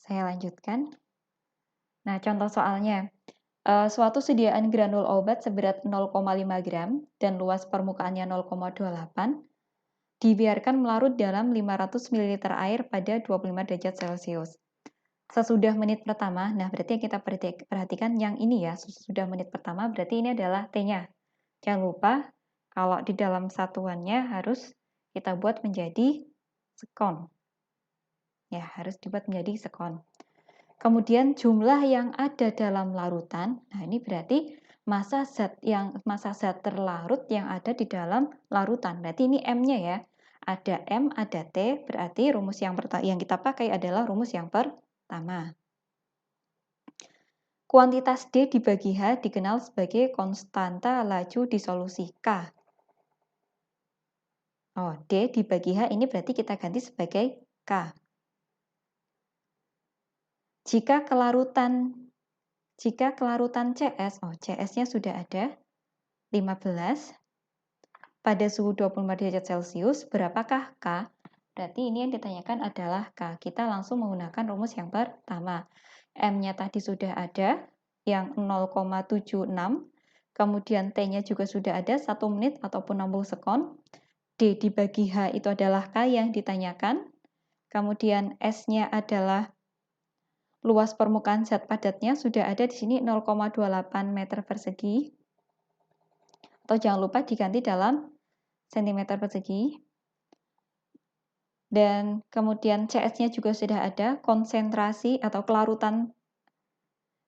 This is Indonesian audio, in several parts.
saya lanjutkan. Nah, contoh soalnya. Suatu sediaan granul obat seberat 0,5 gram dan luas permukaannya 0,28 dibiarkan melarut dalam 500 ml air pada 25 derajat Celcius. Sesudah menit pertama, nah berarti yang kita perhatikan yang ini ya, sesudah menit pertama berarti ini adalah T-nya. Jangan lupa kalau di dalam satuannya harus kita buat menjadi sekon. Ya, harus dibuat menjadi sekon. Kemudian jumlah yang ada dalam larutan, nah ini berarti massa zat terlarut yang ada di dalam larutan. Berarti ini M-nya ya. Ada M, ada T, berarti rumus yang kita pakai adalah rumus yang pertama. Kuantitas D dibagi H dikenal sebagai konstanta laju disolusi K. Oh, D dibagi H ini berarti kita ganti sebagai K. Jika kelarutan CS, CS-nya sudah ada 15 pada suhu 24 derajat Celcius, berapakah K? Berarti ini yang ditanyakan adalah K. Kita langsung menggunakan rumus yang pertama. M-nya tadi sudah ada, yang 0,76. Kemudian T-nya juga sudah ada, 1 menit ataupun 60 sekon. D dibagi H itu adalah K yang ditanyakan. Kemudian S-nya adalah luas permukaan zat padatnya sudah ada di sini 0,28 meter persegi. Atau jangan lupa diganti dalam cm persegi. Dan kemudian CS-nya juga sudah ada, konsentrasi atau kelarutan.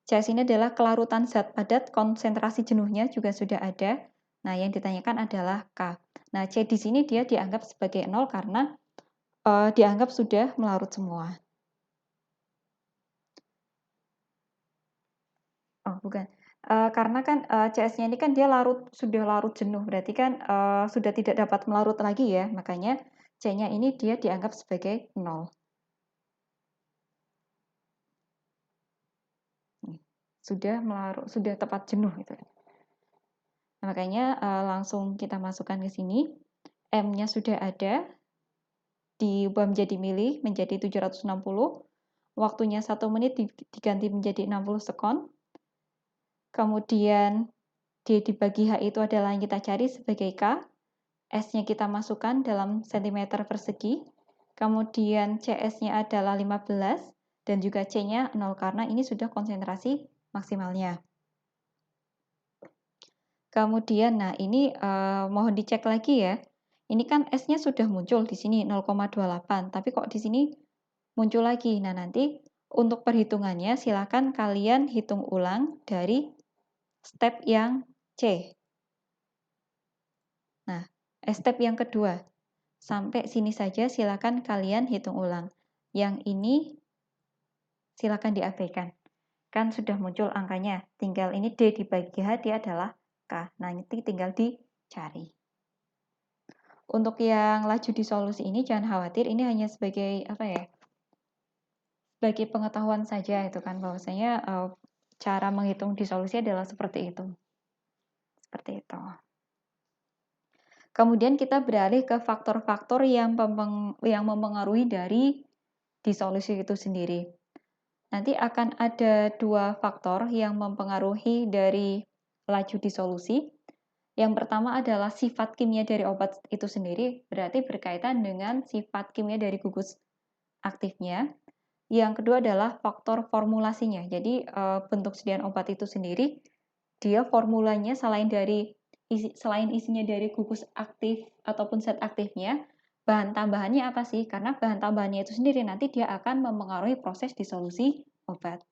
CS ini adalah kelarutan zat padat, konsentrasi jenuhnya juga sudah ada. Nah, yang ditanyakan adalah K. Nah, C di sini dia dianggap sebagai 0 karena dianggap sudah melarut semua. Oh, bukan. Karena kan CS-nya ini kan dia sudah larut jenuh, berarti kan sudah tidak dapat melarut lagi ya, makanya C-nya ini dia dianggap sebagai 0. Sudah melarut, sudah tepat jenuh gitu. Nah, makanya langsung kita masukkan ke sini. M-nya sudah ada, diubah menjadi mili, menjadi 760. Waktunya 1 menit diganti menjadi 60 sekon. Kemudian D dibagi H itu adalah yang kita cari sebagai K. S-nya kita masukkan dalam cm persegi. Kemudian CS-nya adalah 15 dan juga C-nya 0 karena ini sudah konsentrasi maksimalnya. Kemudian, nah ini mohon dicek lagi ya. Ini kan S-nya sudah muncul di sini 0,28, tapi kok di sini muncul lagi. Nah, nanti untuk perhitungannya silakan kalian hitung ulang dari step yang C. Nah, step yang kedua. Sampai sini saja silakan kalian hitung ulang. Yang ini silakan diabaikan. Kan sudah muncul angkanya. Tinggal ini D dibagi H dia adalah K. Nah, nanti tinggal dicari. Untuk yang laju disolusi ini jangan khawatir, ini hanya sebagai apa ya? Sebagai pengetahuan saja itu kan bahwasanya cara menghitung disolusi adalah seperti itu. Seperti itu. Kemudian kita beralih ke faktor-faktor yang mempengaruhi dari disolusi itu sendiri. Nanti akan ada 2 faktor yang mempengaruhi dari laju disolusi. Yang pertama adalah sifat kimia dari obat itu sendiri, berarti berkaitan dengan sifat kimia dari gugus aktifnya. Yang kedua adalah faktor formulasinya. Jadi bentuk sediaan obat itu sendiri, dia formulanya selain isinya dari gugus aktif ataupun zat aktifnya, bahan tambahannya apa sih? Karena bahan tambahannya itu sendiri nanti dia akan mempengaruhi proses disolusi obat.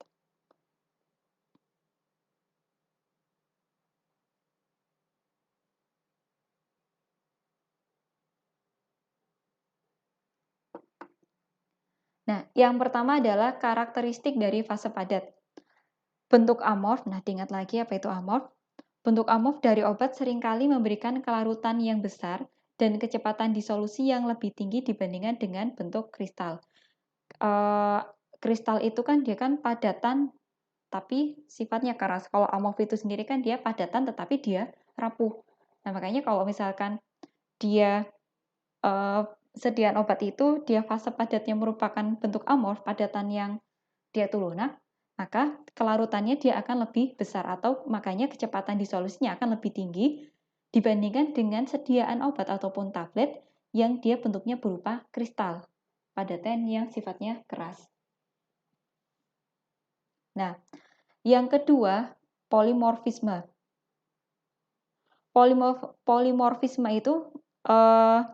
Nah, yang pertama adalah karakteristik dari fase padat. Bentuk amorf, nah diingat lagi apa itu amorf? Bentuk amorf dari obat seringkali memberikan kelarutan yang besar dan kecepatan disolusi yang lebih tinggi dibandingkan dengan bentuk kristal. Kristal itu kan dia kan padatan tapi sifatnya keras. Kalau amorf itu sendiri kan dia padatan tetapi dia rapuh. Nah, makanya kalau misalkan dia sediaan obat itu dia fase padatnya merupakan bentuk amorf, padatan yang dia itu lunak, maka kelarutannya dia akan lebih besar atau makanya kecepatan disolusinya akan lebih tinggi dibandingkan dengan sediaan obat ataupun tablet yang dia bentuknya berupa kristal padatan yang sifatnya keras. Nah, yang kedua, polimorfisme. Polimorfisme itu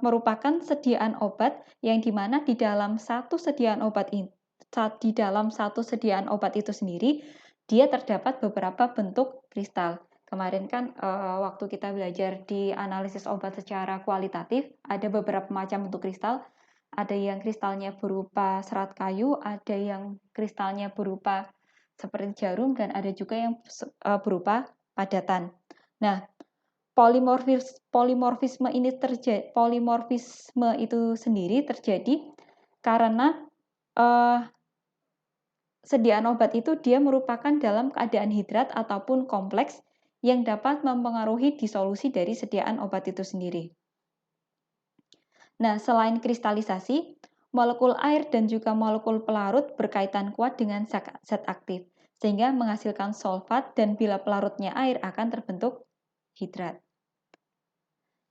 merupakan sediaan obat yang dimana di dalam satu sediaan obat itu sendiri dia terdapat beberapa bentuk kristal. Kemarin kan waktu kita belajar di analisis obat secara kualitatif ada beberapa macam bentuk kristal. Ada yang kristalnya berupa serat kayu, ada yang kristalnya berupa seperti jarum, dan ada juga yang berupa padatan. Nah, polimorfisme itu sendiri terjadi karena sediaan obat itu dia merupakan dalam keadaan hidrat ataupun kompleks yang dapat mempengaruhi disolusi dari sediaan obat itu sendiri. Nah, selain kristalisasi, molekul air dan juga molekul pelarut berkaitan kuat dengan zat aktif, sehingga menghasilkan solvat dan bila pelarutnya air akan terbentuk hidrat.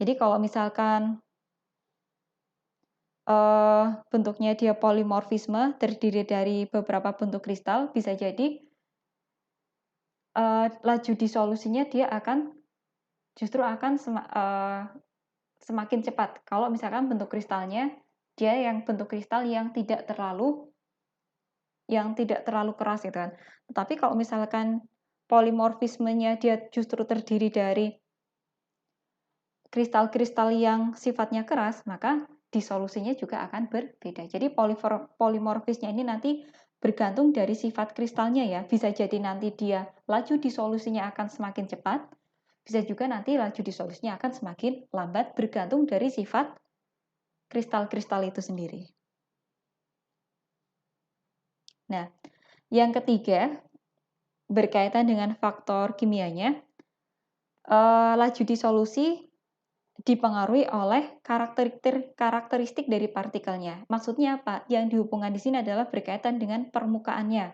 Jadi kalau misalkan bentuknya dia polimorfisme, terdiri dari beberapa bentuk kristal, bisa jadi laju disolusinya dia justru akan semakin cepat. Kalau misalkan bentuk kristalnya dia yang bentuk kristal yang tidak terlalu keras gitu kan. Tetapi kalau misalkan polimorfismenya dia justru terdiri dari kristal-kristal yang sifatnya keras, maka disolusinya juga akan berbeda. Jadi polimorfisnya ini nanti bergantung dari sifat kristalnya ya. Bisa jadi nanti dia laju disolusinya akan semakin cepat, bisa juga nanti laju disolusinya akan semakin lambat bergantung dari sifat kristal-kristal itu sendiri. Nah, yang ketiga berkaitan dengan faktor kimianya, laju disolusi dipengaruhi oleh karakteristik dari partikelnya. Maksudnya apa? Yang dihubungkan di sini adalah berkaitan dengan permukaannya.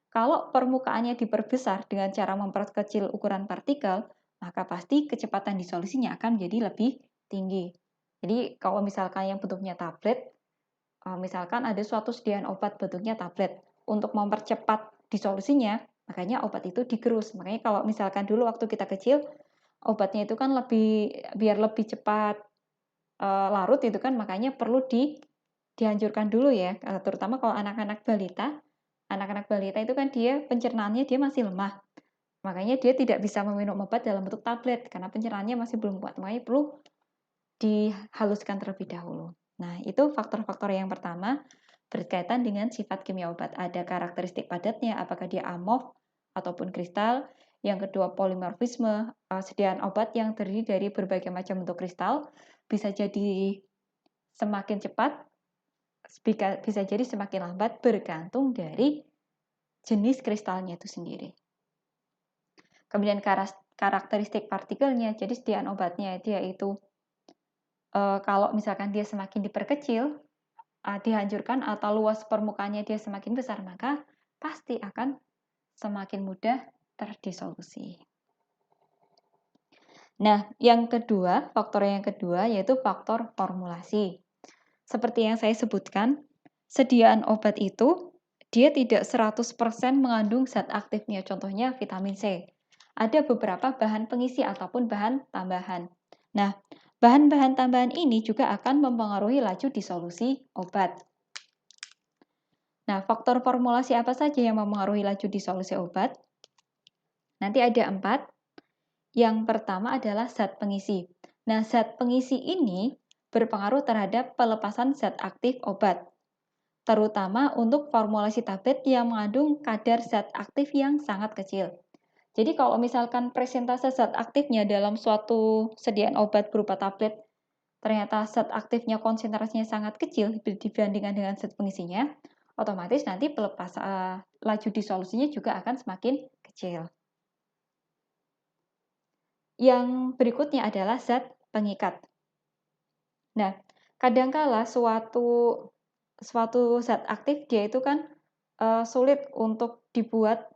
Kalau permukaannya diperbesar dengan cara memperkecil ukuran partikel, maka pasti kecepatan disolusinya akan menjadi lebih tinggi. Jadi kalau misalkan yang bentuknya tablet, misalkan ada suatu sediaan obat bentuknya tablet, untuk mempercepat disolusinya, makanya obat itu digerus. Makanya kalau misalkan dulu waktu kita kecil, obatnya itu kan biar lebih cepat larut itu kan, makanya perlu dihancurkan dulu ya, terutama kalau anak-anak balita. Anak-anak balita itu kan dia pencernaannya dia masih lemah. Makanya dia tidak bisa meminum obat dalam bentuk tablet karena pencernaannya masih belum kuat. Makanya perlu dihaluskan terlebih dahulu. Nah, itu faktor-faktor yang pertama berkaitan dengan sifat kimia obat. Ada karakteristik padatnya, apakah dia amorf ataupun kristal. Yang kedua, polimorfisme, sediaan obat yang terdiri dari berbagai macam bentuk kristal, bisa jadi semakin cepat, bisa jadi semakin lambat bergantung dari jenis kristalnya itu sendiri. Kemudian karakteristik partikelnya, jadi sediaan obatnya dia itu kalau misalkan dia semakin diperkecil, dihancurkan atau luas permukaannya dia semakin besar, maka pasti akan semakin mudah terdisolusi. Nah, faktor yang kedua yaitu faktor formulasi. Seperti yang saya sebutkan, sediaan obat itu dia tidak 100% mengandung zat aktifnya, contohnya vitamin C. Ada beberapa bahan pengisi ataupun bahan tambahan. Nah, bahan-bahan tambahan ini juga akan mempengaruhi laju disolusi obat. Nah, faktor formulasi apa saja yang mempengaruhi laju disolusi obat? Nanti ada 4. Yang pertama adalah zat pengisi. Nah, zat pengisi ini berpengaruh terhadap pelepasan zat aktif obat, terutama untuk formulasi tablet yang mengandung kadar zat aktif yang sangat kecil. Jadi kalau misalkan presentase zat aktifnya dalam suatu sediaan obat berupa tablet, ternyata zat aktifnya konsentrasinya sangat kecil dibandingkan dengan zat pengisinya, otomatis nanti laju disolusinya juga akan semakin kecil. Yang berikutnya adalah zat pengikat. Nah, kadangkala suatu zat aktif dia itu kan sulit untuk dibuat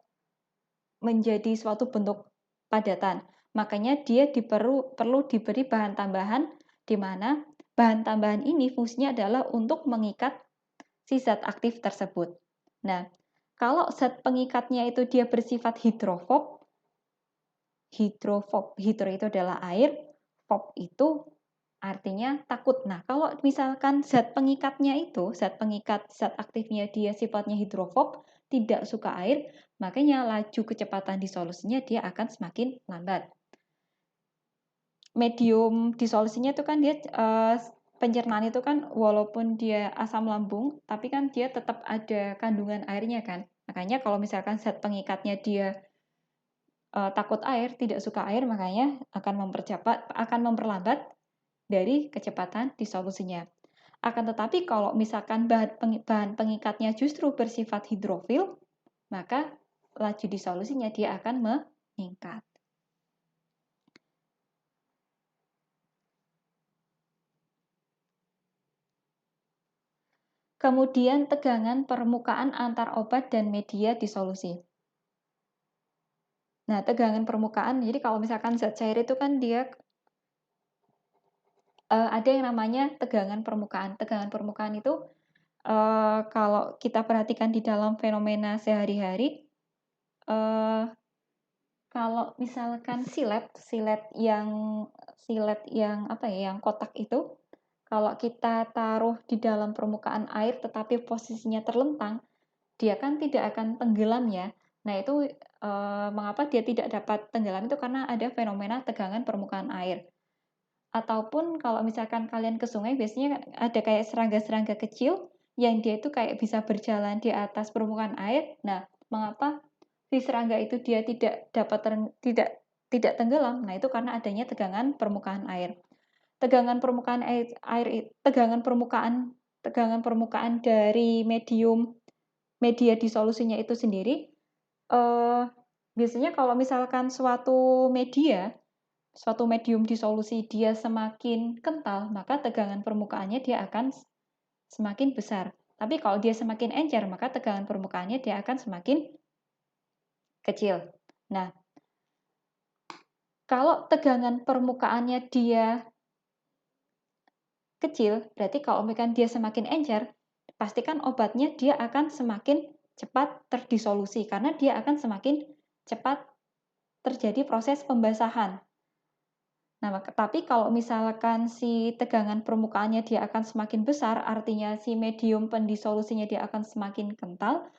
menjadi suatu bentuk padatan. Makanya dia perlu diberi bahan tambahan, di mana bahan tambahan ini fungsinya adalah untuk mengikat si zat aktif tersebut. Nah, kalau zat pengikatnya itu dia bersifat hidrofob, hidro itu adalah air, fob itu artinya takut. Nah, kalau misalkan zat pengikatnya itu, zat aktifnya dia sifatnya hidrofob, tidak suka air, makanya laju kecepatan disolusinya dia akan semakin lambat. Medium disolusinya itu kan dia pencernaan itu kan walaupun dia asam lambung, tapi kan dia tetap ada kandungan airnya kan. Makanya kalau misalkan zat pengikatnya dia takut air, tidak suka air, makanya akan memperlambat dari kecepatan disolusinya. Akan tetapi kalau misalkan bahan pengikatnya justru bersifat hidrofil, maka laju disolusinya dia akan meningkat. Kemudian tegangan permukaan antar obat dan media disolusi. Nah, tegangan permukaan, jadi kalau misalkan zat cair itu kan dia ada yang namanya tegangan permukaan. Tegangan permukaan itu kalau kita perhatikan di dalam fenomena sehari-hari, kalau misalkan silet yang apa ya, yang kotak itu, kalau kita taruh di dalam permukaan air tetapi posisinya terlentang, dia kan tidak akan tenggelam ya. Nah itu mengapa dia tidak dapat tenggelam itu karena ada fenomena tegangan permukaan air. Ataupun kalau misalkan kalian ke sungai, biasanya ada kayak serangga-serangga kecil yang dia itu kayak bisa berjalan di atas permukaan air. Nah, mengapa si serangga itu dia tidak tidak tenggelam? Nah, itu karena adanya tegangan permukaan air. Tegangan permukaan tegangan permukaan dari media disolusinya itu sendiri biasanya kalau misalkan suatu medium disolusi dia semakin kental, maka tegangan permukaannya dia akan semakin besar. Tapi kalau dia semakin encer, maka tegangan permukaannya dia akan semakin kecil. Nah, kalau tegangan permukaannya dia kecil, berarti kalau misalkan dia semakin encer, pastikan obatnya dia akan semakin cepat terdisolusi karena dia akan semakin cepat terjadi proses pembasahan. Nah, tapi kalau misalkan si tegangan permukaannya dia akan semakin besar, artinya si medium pendisolusinya dia akan semakin kental,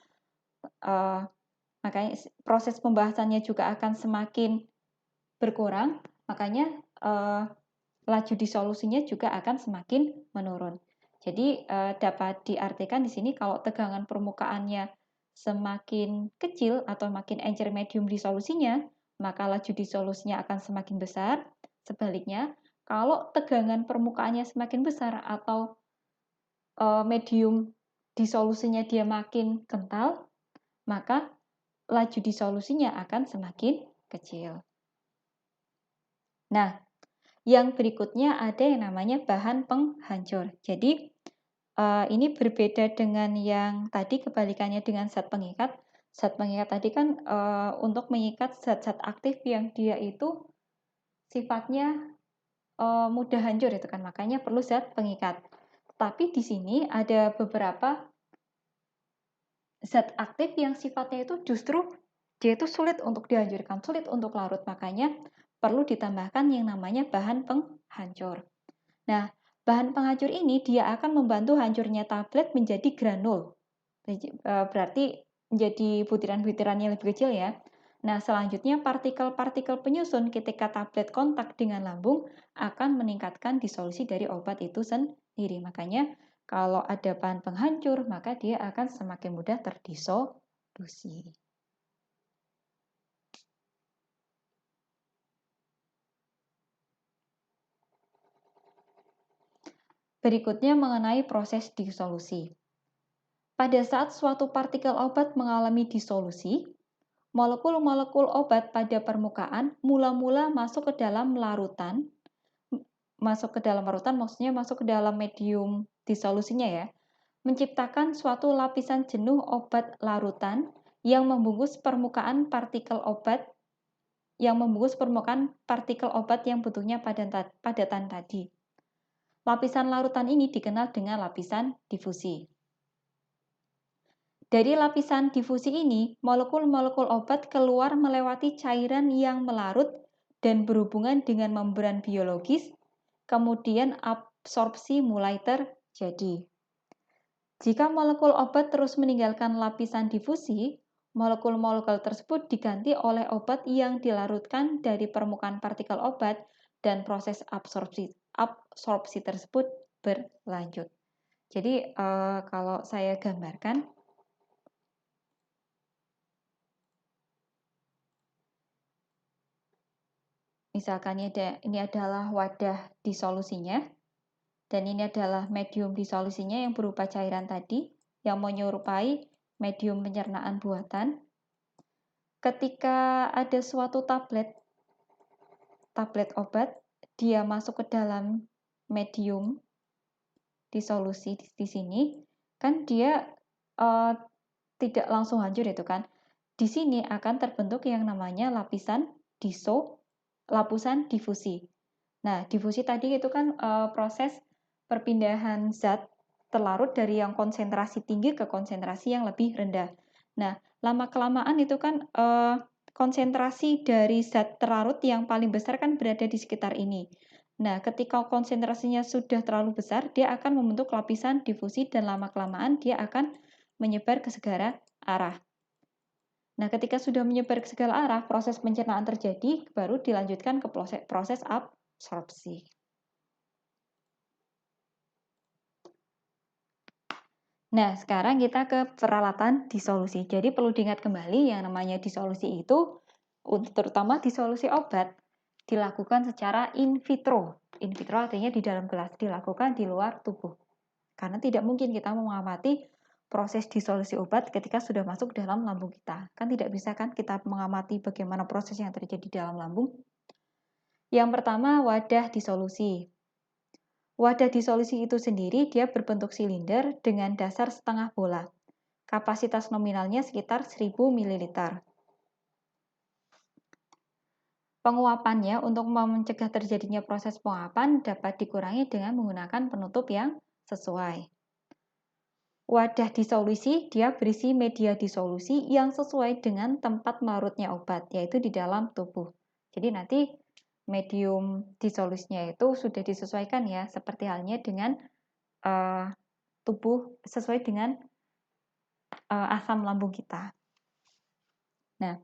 makanya proses pembahasannya juga akan semakin berkurang, makanya laju disolusinya juga akan semakin menurun. Jadi dapat diartikan di sini kalau tegangan permukaannya semakin kecil atau makin encer medium disolusinya, maka laju disolusinya akan semakin besar. Sebaliknya, kalau tegangan permukaannya semakin besar atau medium disolusinya dia makin kental, maka laju disolusinya akan semakin kecil. Nah, yang berikutnya ada yang namanya bahan penghancur. Jadi, ini berbeda dengan yang tadi, kebalikannya dengan zat pengikat. Zat pengikat tadi kan untuk mengikat zat-zat aktif yang dia itu sifatnya mudah hancur itu kan, makanya perlu zat pengikat. Tapi di sini ada beberapa zat aktif yang sifatnya itu justru dia itu sulit untuk dihancurkan, sulit untuk larut, makanya perlu ditambahkan yang namanya bahan penghancur. Nah, bahan penghancur ini dia akan membantu hancurnya tablet menjadi granul. Berarti menjadi butiran-butiran yang lebih kecil ya. Nah, selanjutnya partikel-partikel penyusun ketika tablet kontak dengan lambung akan meningkatkan disolusi dari obat itu sendiri. Makanya kalau ada bahan penghancur, maka dia akan semakin mudah terdisolusi. Berikutnya mengenai proses disolusi. Pada saat suatu partikel obat mengalami disolusi, molekul-molekul obat pada permukaan mula-mula masuk ke dalam larutan. Masuk ke dalam larutan maksudnya masuk ke dalam medium disolusinya ya. menciptakan suatu lapisan jenuh obat larutan yang membungkus permukaan partikel obat yang bentuknya padatan tadi. Lapisan larutan ini dikenal dengan lapisan difusi. Dari lapisan difusi ini, molekul-molekul obat keluar melewati cairan yang melarut dan berhubungan dengan membran biologis, kemudian absorpsi mulai terjadi. Jika molekul obat terus meninggalkan lapisan difusi, molekul-molekul tersebut diganti oleh obat yang dilarutkan dari permukaan partikel obat dan proses absorpsi tersebut berlanjut. Jadi kalau saya gambarkan, misalkan ini adalah wadah disolusinya, dan ini adalah medium disolusinya yang berupa cairan tadi, yang menyerupai medium pencernaan buatan. Ketika ada suatu tablet obat, dia masuk ke dalam medium disolusi di sini, kan dia tidak langsung hancur itu kan. Di sini akan terbentuk yang namanya lapisan difusi. Nah, difusi tadi itu kan proses perpindahan zat terlarut dari yang konsentrasi tinggi ke konsentrasi yang lebih rendah. Nah, lama-kelamaan itu kan konsentrasi dari zat terlarut yang paling besar kan berada di sekitar ini. Nah, ketika konsentrasinya sudah terlalu besar, dia akan membentuk lapisan difusi dan lama-kelamaan dia akan menyebar ke segala arah. Nah, ketika sudah menyebar ke segala arah, proses pencernaan terjadi, baru dilanjutkan ke proses absorpsi. Nah, sekarang kita ke peralatan disolusi. Jadi perlu diingat kembali yang namanya disolusi itu, terutama disolusi obat, dilakukan secara in vitro. In vitro artinya di dalam gelas, dilakukan di luar tubuh. Karena tidak mungkin kita mengamati proses disolusi obat ketika sudah masuk dalam lambung kita. Kan tidak bisa kan kita mengamati bagaimana proses yang terjadi di dalam lambung. Yang pertama, wadah disolusi. Wadah disolusi itu sendiri dia berbentuk silinder dengan dasar setengah bola. Kapasitas nominalnya sekitar 1000 ml. Penguapannya untuk mencegah terjadinya proses penguapan dapat dikurangi dengan menggunakan penutup yang sesuai. Wadah disolusi dia berisi media disolusi yang sesuai dengan tempat melarutnya obat, yaitu di dalam tubuh. Jadi nanti medium disolusinya itu sudah disesuaikan ya, seperti halnya dengan tubuh sesuai dengan asam lambung kita. Nah,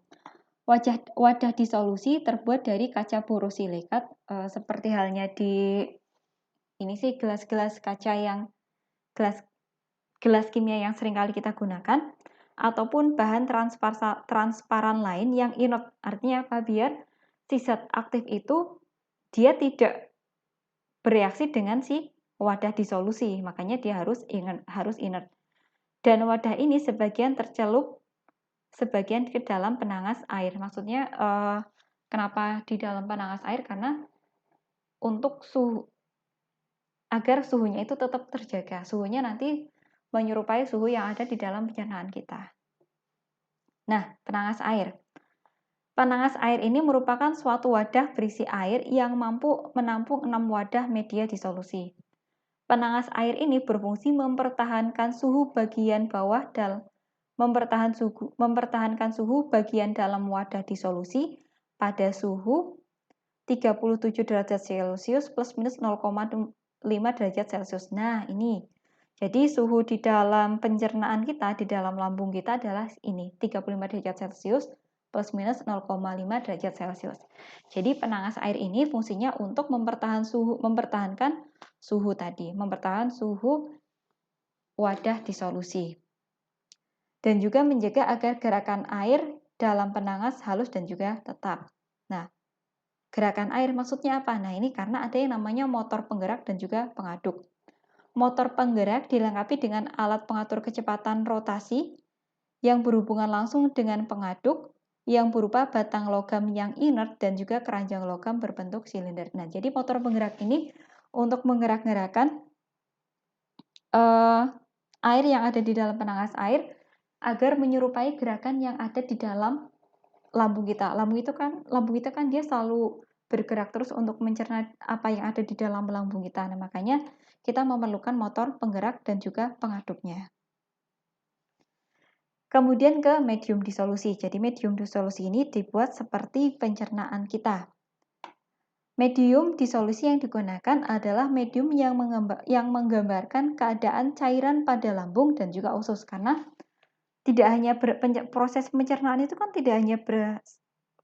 wadah disolusi terbuat dari kaca borosilikat, seperti halnya di ini sih gelas-gelas kaca yang gelas kimia yang sering kali kita gunakan, ataupun bahan transparan lain yang inert. Artinya apa? Biar si zat aktif itu dia tidak bereaksi dengan si wadah disolusi, makanya dia harus inert. Dan wadah ini sebagian tercelup, sebagian ke dalam penangas air. Maksudnya kenapa di dalam penangas air? Karena untuk agar suhunya itu tetap terjaga. Suhunya nanti menyerupai suhu yang ada di dalam pencernaan kita. Nah, penangas air. Penangas air ini merupakan suatu wadah berisi air yang mampu menampung 6 wadah media disolusi. Penangas air ini berfungsi mempertahankan suhu bagian bawah mempertahankan suhu bagian dalam wadah disolusi pada suhu 37 derajat Celcius plus minus 0,5 derajat Celcius. Nah, ini. Jadi suhu di dalam pencernaan kita, di dalam lambung kita adalah ini, 35 derajat Celcius plus minus 0,5 derajat Celcius. Jadi penangas air ini fungsinya untuk mempertahankan suhu tadi, mempertahankan suhu wadah disolusi. Dan juga menjaga agar gerakan air dalam penangas halus dan juga tetap. Nah, gerakan air maksudnya apa? Nah, ini karena ada yang namanya motor penggerak dan juga pengaduk. Motor penggerak dilengkapi dengan alat pengatur kecepatan rotasi yang berhubungan langsung dengan pengaduk yang berupa batang logam yang inert dan juga keranjang logam berbentuk silinder. Nah, jadi motor penggerak ini untuk menggerak-gerakkan air yang ada di dalam penangas air agar menyerupai gerakan yang ada di dalam lambung kita. Lambung kita kan dia selalu bergerak terus untuk mencerna apa yang ada di dalam lambung kita. Nah, makanya kita memerlukan motor penggerak dan juga pengaduknya. Kemudian ke medium disolusi. Jadi medium disolusi ini dibuat seperti pencernaan kita. Medium disolusi yang digunakan adalah medium yang menggambarkan keadaan cairan pada lambung dan juga usus. Karena tidak hanya proses pencernaan itu kan tidak hanya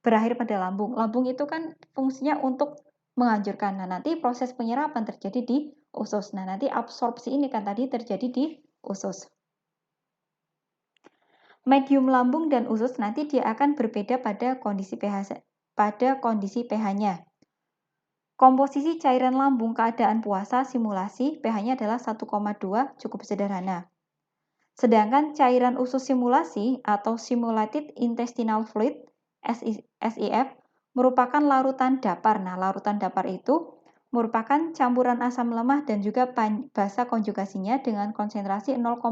berakhir pada lambung. Lambung itu kan fungsinya untuk menghancurkan. Nah, nanti proses penyerapan terjadi di usus. Nah, nanti absorpsi ini kan tadi terjadi di usus. Medium lambung dan usus nanti dia akan berbeda pada kondisi pH-nya. Komposisi cairan lambung keadaan puasa simulasi pH-nya adalah 1,2 cukup sederhana. Sedangkan cairan usus simulasi atau simulated intestinal fluid SIF merupakan larutan dapar. Nah, larutan dapar itu merupakan campuran asam lemah dan juga basa konjugasinya dengan konsentrasi 0,05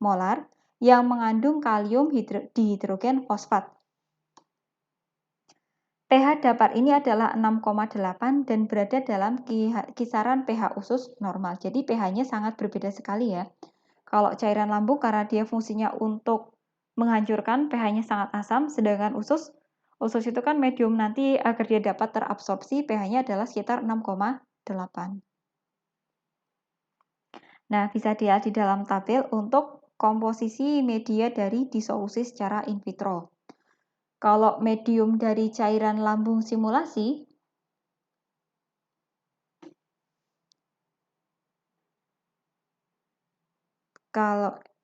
molar yang mengandung kalium dihidrogen fosfat. pH dapar ini adalah 6,8 dan berada dalam kisaran pH usus normal. Jadi pH-nya sangat berbeda sekali ya. Kalau cairan lambung karena dia fungsinya untuk menghancurkan, pH-nya sangat asam, sedangkan usus itu kan medium, nanti agar dia dapat terabsorpsi, pH-nya adalah sekitar 6,8. Nah, bisa dilihat di dalam tabel untuk komposisi media dari disolusi secara in vitro. Kalau medium dari cairan lambung simulasi,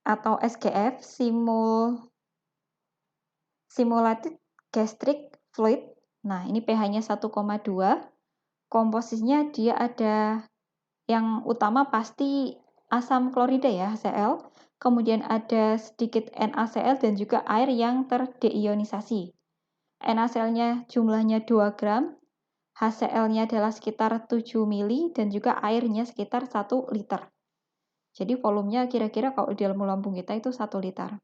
atau SGF, simulated gastric fluid. Nah, ini pH-nya 1,2. Komposisinya dia ada yang utama pasti asam klorida ya, HCl. Kemudian ada sedikit NaCl dan juga air yang terdeionisasi. NaCl-nya jumlahnya 2 gram, HCl-nya adalah sekitar 7 mili dan juga airnya sekitar 1 liter. Jadi volumenya kira-kira kalau di dalam lambung kita itu 1 liter.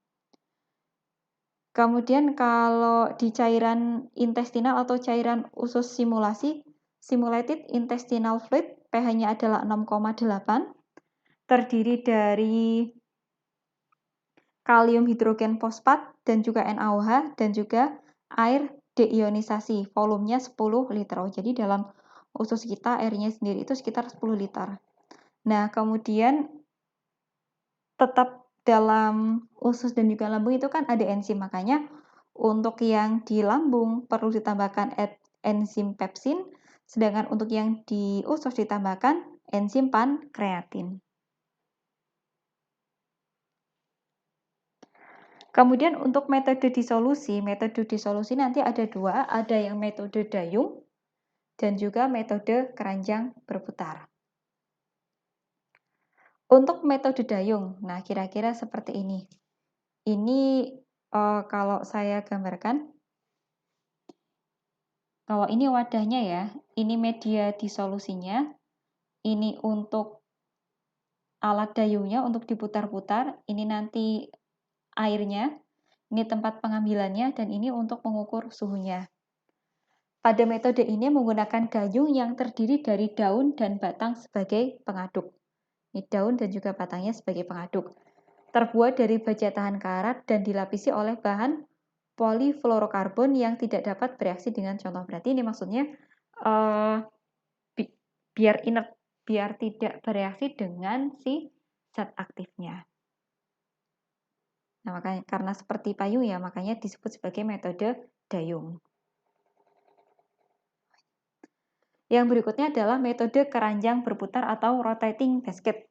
Kemudian kalau di cairan intestinal atau cairan usus simulasi, simulated intestinal fluid, pH-nya adalah 6,8, terdiri dari kalium hidrogen fosfat dan juga NaOH dan juga air deionisasi, volumenya 10 liter. Jadi dalam usus kita airnya sendiri itu sekitar 10 liter. Nah, kemudian tetap dalam usus dan juga lambung itu kan ada enzim, makanya untuk yang di lambung perlu ditambahkan enzim pepsin, sedangkan untuk yang di usus ditambahkan enzim pankreatin. Kemudian untuk metode disolusi nanti ada dua, ada yang metode dayung dan juga metode keranjang berputar. Untuk metode dayung, nah kira-kira seperti ini. Ini kalau saya gambarkan, kalau ini wadahnya ya, ini media disolusinya, ini untuk alat dayungnya untuk diputar-putar, ini nanti airnya, ini tempat pengambilannya, dan ini untuk mengukur suhunya. Pada metode ini menggunakan gayung yang terdiri dari daun dan batang sebagai pengaduk. Ini daun dan juga batangnya sebagai pengaduk. Terbuat dari baja tahan karat dan dilapisi oleh bahan polifluorokarbon yang tidak dapat bereaksi dengan contoh. Berarti ini maksudnya biar inert, biar tidak bereaksi dengan si zat aktifnya. Nah, makanya karena seperti payung ya, makanya disebut sebagai metode dayung. Yang berikutnya adalah metode keranjang berputar atau rotating basket.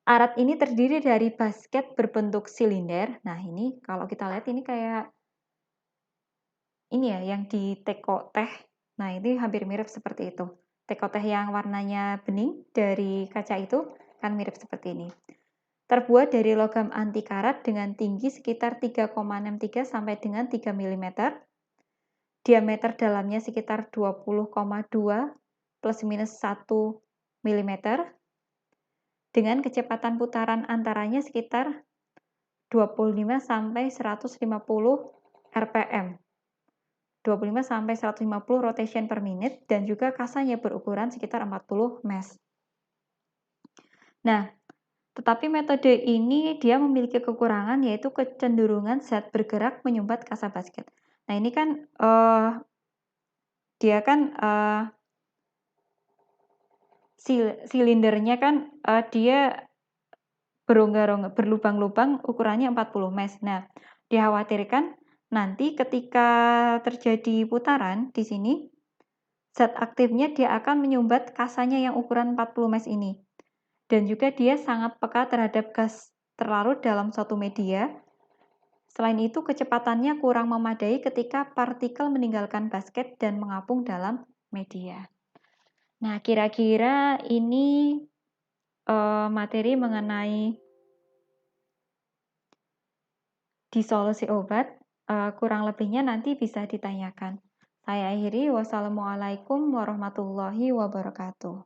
Alat ini terdiri dari basket berbentuk silinder. Nah, ini kalau kita lihat ini kayak ini ya, yang di teko teh. Nah, ini hampir mirip seperti itu. Teko teh yang warnanya bening dari kaca itu kan mirip seperti ini. Terbuat dari logam anti karat dengan tinggi sekitar 3,63 sampai dengan 3 mm. Diameter dalamnya sekitar 20,2 plus minus 1 mm. dengan kecepatan putaran antaranya sekitar 25 sampai 150 rpm. 25 sampai 150 rotation per menit dan juga kasanya berukuran sekitar 40 mesh. Nah, tetapi metode ini dia memiliki kekurangan yaitu kecenderungan zat bergerak menyumbat kasa basket. Nah, ini kan dia kan silindernya kan dia berongga-rongga, berlubang-lubang, ukurannya 40 mesh. Nah, dikhawatirkan nanti ketika terjadi putaran di sini, zat aktifnya dia akan menyumbat kasanya yang ukuran 40 mesh ini. Dan juga dia sangat peka terhadap gas terlarut dalam suatu media. Selain itu, kecepatannya kurang memadai ketika partikel meninggalkan basket dan mengapung dalam media. Nah, kira-kira ini materi mengenai disolusi obat. Kurang lebihnya nanti bisa ditanyakan. Saya akhiri. Wassalamualaikum warahmatullahi wabarakatuh.